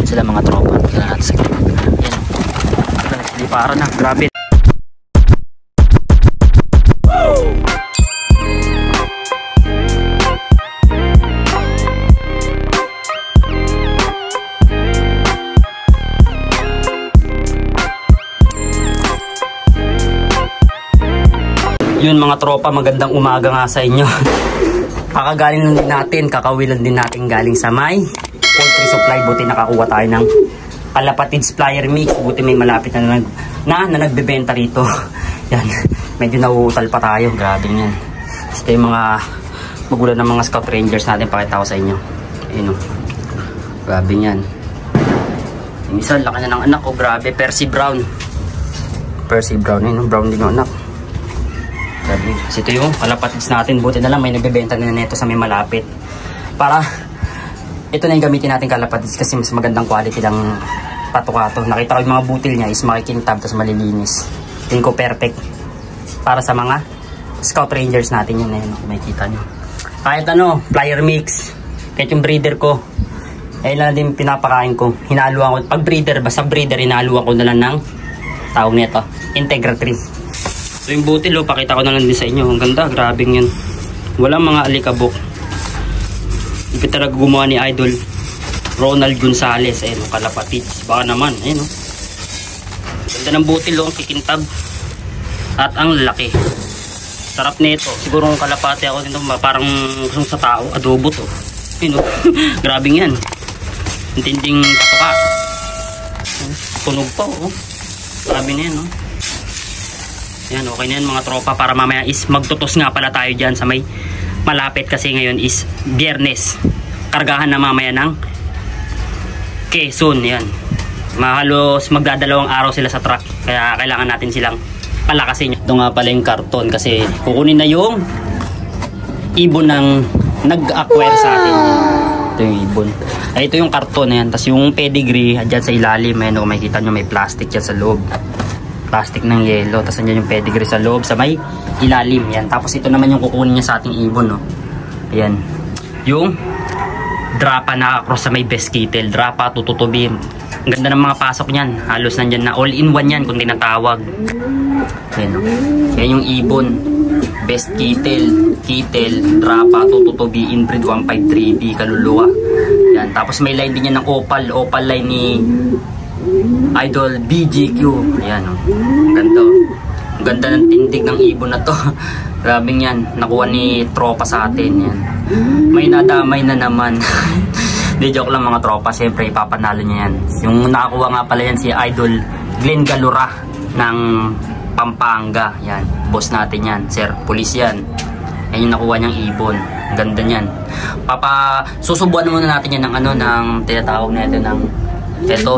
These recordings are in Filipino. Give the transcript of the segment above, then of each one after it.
sila mga tropa. Kailan natin sa gitna. Ayan. Hindi para na. Grabe. Yun mga tropa, magandang umaga nga sa inyo. Kakagaling lang din natin, kakawilan din natin galing sa may poultry supply. Buti nakakuha tayo ng Kalapatids Flyer Mix. Buti may malapit na nagbebenta rito. Yan, medyo nauutal pa tayo. Grabe yan. Ito yung mga magulang ng mga Scout Rangers natin. Pakita ko sa inyo. Ayun o. Grabe yan. Yung isa, laki na ng anak ko. Grabe, Percy Brown. Percy Brown, ayun o. Brown din yung anak. Kasi ito yung kalapatids natin. Buti na lang may nagbebenta na nito sa may malapit. Para ito na yung gamitin natin kalapatids kasi mas magandang quality lang pato-kato. Nakita ko yung mga butil niya is makikintab tapos malilinis. Tingin ko perfect para sa mga Scout Rangers natin yun. Ayun, kung makikita nyo. Kahit ano, Flyer Mix. Kahit yung breeder ko. Ayun lang din pinapakain ko. Hinaluan ko. Pag breeder, basta breeder, hinaluan ko na lang ng tawag nito, Integra 3. So yung butil, pakita ko na lang din sa inyo. Ang ganda, grabing yan. Walang mga alikabok. Ito talaga gumawa ni Idol Ronald Gonzales. Ayun, kalapatids. Baka naman, ayun. Ganda ng butil, ang kikintab. At ang laki. Sarap nito. Siguro kung kalapati ako dito, parang kusong sa tao. Adobo to. Ayun, grabing yan. Intinding patuka. Tunog pa, grabe na yan, Yan, okay na yan mga tropa, para mamaya is magtutos nga pala tayo dyan sa may malapit kasi ngayon is Biyernes. Kargahan na mamaya ng Quezon, yan. Halos magdadalawang araw sila sa truck, kaya kailangan natin silang palakasin. Ito nga pala yung karton kasi kukunin na yung ibon ng nag-acquire sa atin. Ito yung ibon. Ay, ito yung karton na yan. Tapos yung pedigree, dyan sa ilalim, kung makikita nyo may plastic yan sa loob. Plastic ng yelo, tapos nandiyan yung pedigree sa loob sa may ilalim yan. Tapos ito naman yung kukunin niya sa ating ibon, ayan, yung drapa na cross sa may best kittle, drapa tututubi. Ang ganda ng mga pasok niyan, halos nandiyan na all in one yan kung tinatawag. Ayan, yan yung ibon, best kittle, drapa tututubi, inbreed 153B kaluluwa yan. Tapos may line din yan ng opal line ni Idol BGQ. Ayan, ganda. Ang ganda ng tindig ng ibon na to. Grabing yan, nakuha ni tropa sa atin yan. May nadamay na naman. Di joke lang mga tropa, siyempre ipapanalo niya yan. Yung nakakuha nga pala yan si Idol Glenn Galura ng Pampanga. Yan, boss natin yan, sir, police yan. Yan yung nakuha niyang ibon. Ang ganda niyan. Susubuan muna natin yan ng ng tinatawag na ito ng ito,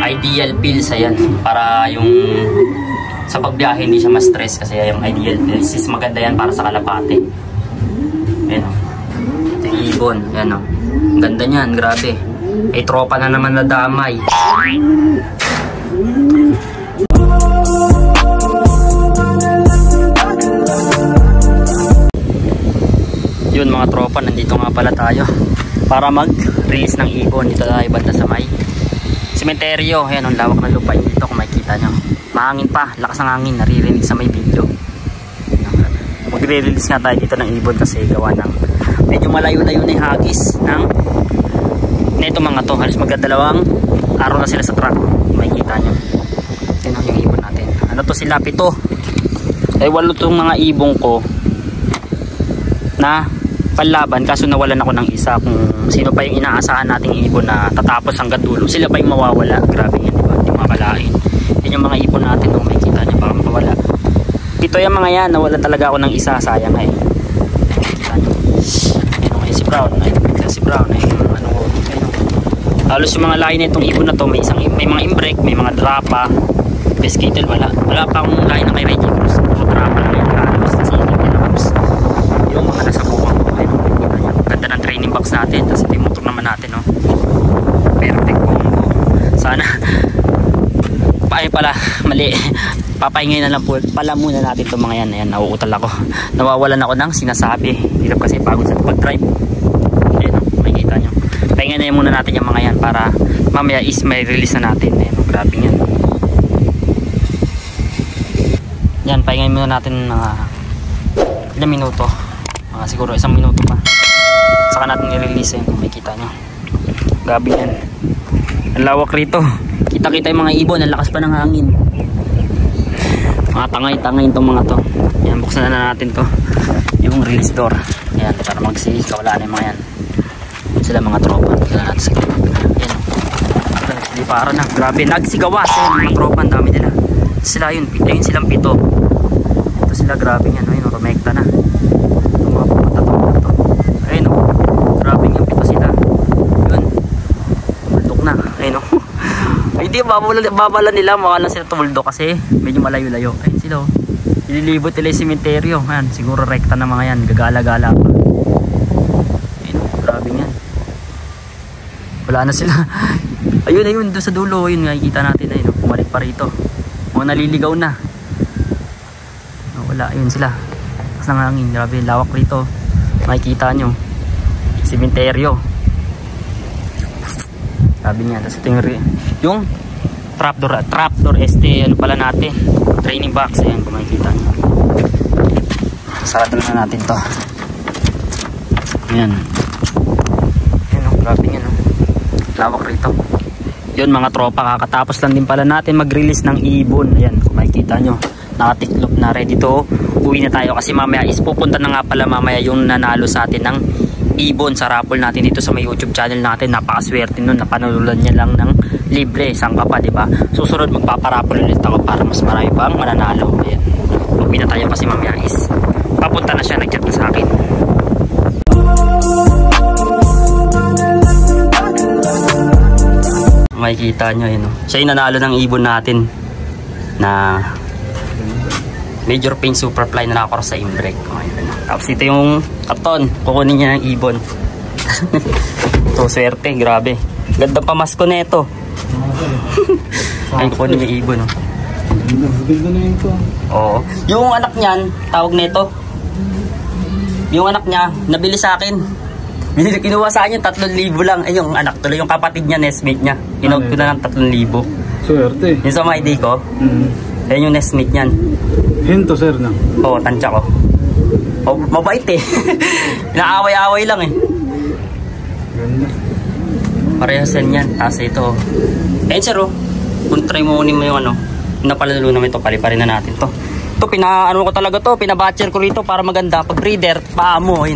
ideal pills. Ayan, para yung sa pagbiyahe hindi siya ma-stress kasi yung ideal pills is maganda yan para sa kalapate. Ayan, ito yung ibon. Ayan, ang ganda niyan, grabe. Ay tropa na naman na damay. Yun mga tropa, nandito nga pala tayo para mag-release ng ibon. Dito tayo banda sa may sementeryo. Ayan, ang lawak ng lupain dito kung makikita nyo. Mahangin pa, lakas ng hangin, naririnig sa may video. Magre-release nga tayo dito ng ibon kasi gawa ng medyo malayo-layo na yung hagis ng neto mga to. Halos magdadalawang araw na sila sa truck. Makikita nyo. Ito yung ibon natin. Ano to sila? 7. Ay 8 tong mga ibon ko na panlaban, kaso nawalan ako ng isa. Kung sino pa yung inaasahan nating ibon na tatapos hanggang dulo, sila pa yung mawawala. Grabe yan, diba? Hindi makakalain. Yan yung mga ibon natin, kung makikita nyo, baka mawala. Ito yung mga yan, nawalan talaga ako ng isa, sayang makikita nyo. Yan si Brown, si Brown, halos yung mga lahi na itong ibon na to, may mga imbrek, may mga drapa, best kittle, wala pa akong lahi na may Reggie Cruz, puro drapa na yung halos yung mga nasa buwang ko. Ganda ng training box natin, tapos ito yung motor naman natin, perfect combo. Sana ay pala mali, papahingay na lang po pala muna natin itong mga yan. Ayan, nauutal ako, nawawalan ako ng sinasabi, hirap kasi pagod sa pag-drive. Ayan, makikita nyo, pahinga pahingin muna natin yung mga yan para mamaya is may release na natin. Ayan, grabe yan. Yan, pahingin muna natin ilang minuto. Siguro 1 minuto pa. Saka natin i-release kung makikita nyo. Grabe yan. Ang lawak rito. Kita-kita yung mga ibon. Ang lakas pa ng hangin. Mga tangay-tangay itong mga to. Yan, buksan na natin to. Yung release door. Yan, para magsikaw. Wala na yung mga yan. Sila mga tropa. Sila natin sa yan. Hindi para na. Grabe. Nagsigawas. Yan, mga tropa. Ang dami nila. Sila yun. Ayun silang 7. Ito sila. Grabe yan. Ayun, rumekta na. Yung mga pumunta to. Ayun, grabe yung 7 sila. Yun. Tuldok na. Ayun, hindi, babala nila. Mukha lang sila tuldok kasi medyo malayo-layo. Ayun sila, ililibot nila yung sementeryo. Ayan, siguro rekta na mga yan. Gagala-gala pa. Ayun, grabe yan. Wala na sila. Ayun, doon sa dulo. Ayun, nakikita natin. Ayun, pumalik pa rito. Mga naliligaw na. Wala, ayun sila. Mas nangangin. Grabe, lawak rito. Makikita nyo. Sementeryo. Sabi niya, tapos ito yung trapdoor ano pala natin, training box. Ayan, kung makikita nyo. Sarado na natin to. Ayan. Ayan, grabe yan. Lawak rito. Yun mga tropa, kakatapos lang din pala natin mag-release ng ibon. Ayan, kung makikita nyo, nakatiklop na, ready to uwi na tayo kasi mamaya is pupunta na nga pala mamaya yung nanalo sa atin ng ibon sa raffle natin dito sa may YouTube channel natin. Napakaswerte nun, napanalulan niya lang ng libre, isang pa, diba? Susunod magpaparaffle ulit ako para mas marami pang mananalo. Ayan, uwi na tayo kasi mamaya is papunta na siya, nag-chat na sa akin. Makikita nyo yun, siya yung nanalo ng ibon natin na Major Pain Superfly na nakakoros sa Imbrek. Tapos ito yung karton, kukunin niya ng ibon. Ito, swerte, grabe. Ganda pamasko na ito. Ay, kukunin yung ibon. Ganda na ito. Oo. Yung anak niyan, tawag nito. Yung anak niya, nabili sa akin. Kinuha sa akin 3,000 lang. Ay, yung anak tuloy, yung kapatid niya, nestmate niya. Kinawag ko na ng 3,000. Swerte. Yung sa mga ID ko, ayun yung nestmate niyan. Hinto, sir, na? Oo, tansya ko. Oh, mabait eh. Inaaway-away lang eh. Ganda. Parehas yan. Tapos ito. Ayun sir, kung try mo unin mo yung napalalo namin ito, paliparin na natin to. Ito, ko talaga to, pinabatcher ko rito para maganda. Pag breeder, paa mo,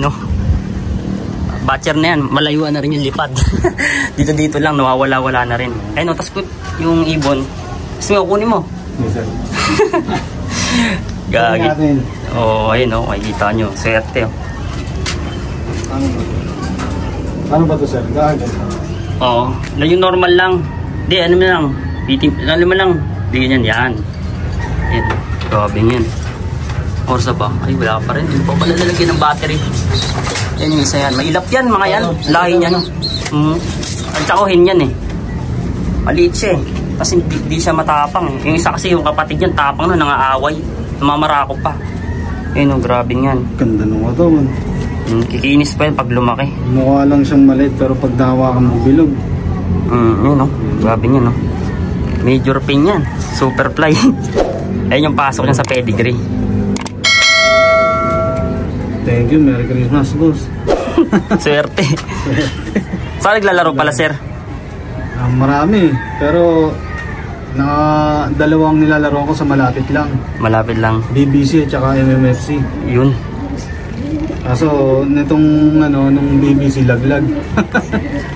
batcher na yan, malayuan na rin yung lipad. Dito lang, nawawala-wala na rin. Ayun, tapos yung ibon, tapos mo, kunin mo. Yes, sir. Gagi. Oo, ayun makikita nyo. Swerte. Ano ba ito, sir? Gagi. Oo, yung normal lang. Hindi, ano mo lang. Ano mo lang. Bigyan yan. Yan. Grabe yan. Orsa ba? Ay, wala pa rin. Hindi pa pala nalagyan ng battery. Yan yung isa yan. Mailap yan, mga yan. Lahi niyan. Ang tsakohin yan eh. Maliit siya eh. Kasi hindi siya matapang eh. Yung isa kasi yung kapatid niyan, tapang na, nangaaway. Namamarako pa. Ayun, grabe yan. Ganda nung ito, man. Kikinis pa yan pag lumaki. Mukha lang siyang maliit, pero pag nahawakan mo bilog. Yun grabe yan Major Pain yan. Superfly. Ayun yung pasok niya sa pedigree. Thank you, Merry Christmas, boss. Swerte. Saan naglalaro pala, sir? Marami, pero dalawang nilalaro ko sa malapit lang. Malapit lang. BBC at saka MMFC. Yun. Kaso nitong nung BBC laglag.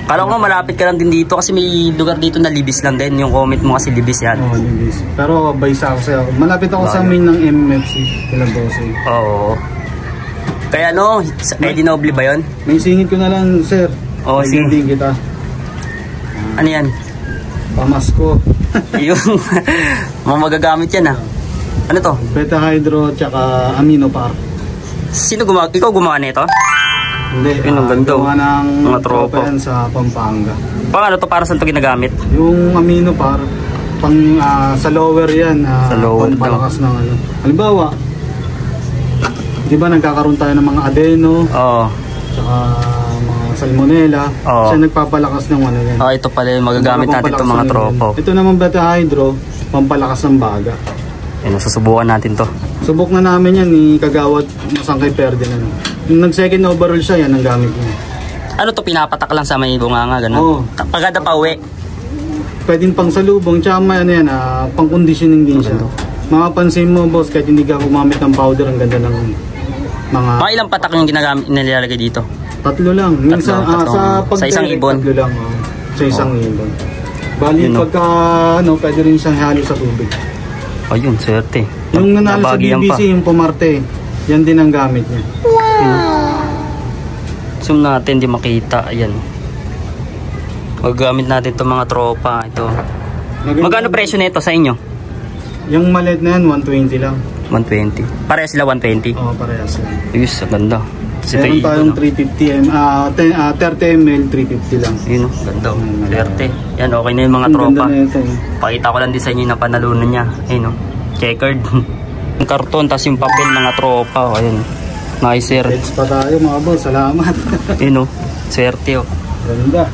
Kala ko malapit ka lang din dito kasi may lugar dito na libis lang din. Yung comment mo kasi libis yan. Oo, libis. Pero baysa ako sa'yo. Malapit ako sa main ng MMFC. Kila Bose. Oo. Kaya Eddie Noble ba yun? May singit ko na lang, sir. Oo, singit kita. Ano yan? Pamasko. Yung magagamit yan Ano to? Beta Hydro at saka Amino Par. Sino gumawa? Ikaw gumawa nito? Hindi. Ang ganda. Gawa ng mga tropa yan sa Pampanga. Paano to? Para saan to ginagamit? Yung Amino Par, sa lower yan. Sa lower pampalakas ng Halimbawa, di ba nagkakaroon tayo ng mga adeno? Oo. Tsaka mga salmonella. Oo. Siya nagpapalakas ng ano yan. Ito pala yung magagamit natin itong mga tropa. Ito naman Beta Hydro, pampalakas ng baga. Ayun, susubukan natin to. Subok na namin yan ni Kagawad Masangkay Ferdinand. Nung nag-second overall siya, yan ang gamit niya. Ano to, pinapatak lang sa may bunganga, gano'n? Oo. Pagkada pa uwi. Pwedeng pang salubong, tsaka may ano yan, pang conditioning din siya. Makapansin mo boss, kahit hindi ka gumamit ng powder, ang ganda ng mga... Mga ilang patak yung ginagamit, nilalagay dito? 3 lang. Minsan, sa isang ibon? 3 lang. Sa isang ibon. Bali, pagka pwede rin siyang halo sa tubig. Ayun, swerte. Yung nanalo sa BBC, yung Pumarte, yan din ang gamit niya. Zoom natin, di makita. Ayan. Magagamit natin itong mga tropa. Ito. Magkano presyo nito sa inyo? Yung maliit na yan, 120 lang. 120. Pareha sila 120? Oo, parehas lang. Ayos, ganda. Meron tayong 350 30 ml, 350 lang. Yun, ganda. Swerte. Yan, okay na yung mga tropa. Pakita ko lang din sa inyo na panalunan niya. Ayun, checkered. Yung karton, tas yung papel, mga tropa. Ayun. Nice, sir. Let's pa tayo mga boss. Salamat. Ayun, swerte. Ganda.